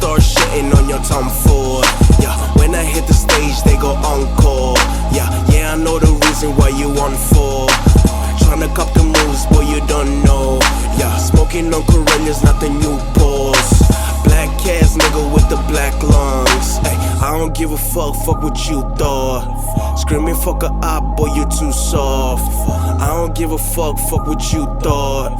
start shitting on your Tom Ford. Yeah, when I hit the stage, they go encore. Yeah, I know the reason why you on for. Tryna cop the moves, boy, you don't know. Yeah, smoking on Corellias, not the new pause. Black ass nigga with the black lungs. Ay, I don't give a fuck what you thought. Screaming fuck a op, boy, you too soft. I don't give a fuck what you thought.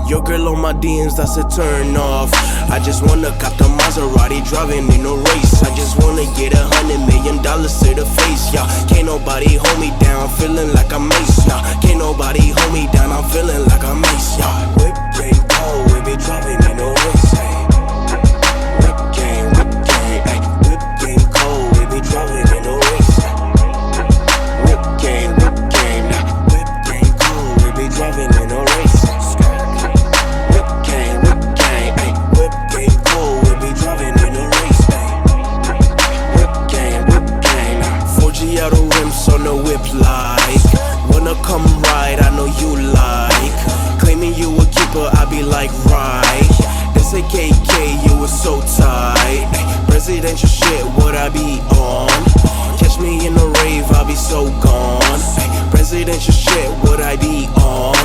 Your girl on my DMs, that's a turn off. I just wanna cop the Maserati, driving in a race. I just wanna get $100 million to the face. Yeah, can't nobody hold me down, feeling like I'm Mace. Nah, can't nobody hold me down, I'm feeling like I'm Mace. Yeah, whip game cold, we be driving in a race. Ay. Whip game, ay. Whip game cold, we be driving in a race. Ay. Whip game, nah. Whip game cold, we be driving in a race. Whip game, ay. Whip game cold, we be driving in a race. Ay. Whip game, nah. 4G out of rims on the whip like. Wanna come ride, I know you like. Claiming you a keeper, I be like, right. This a KK, you was so tight. Ay, presidential shit, what I be on? Catch me in the rave, I'll be so gone. Ay, presidential shit, what I be on?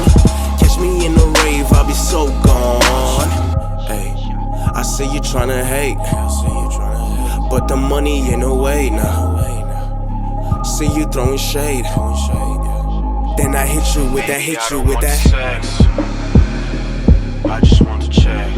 Catch me in the rave, I'll be so gone. Ay, I see you tryna hate, but the money in the way now. See you throwing shade. Then I hit you with that, I just want to check.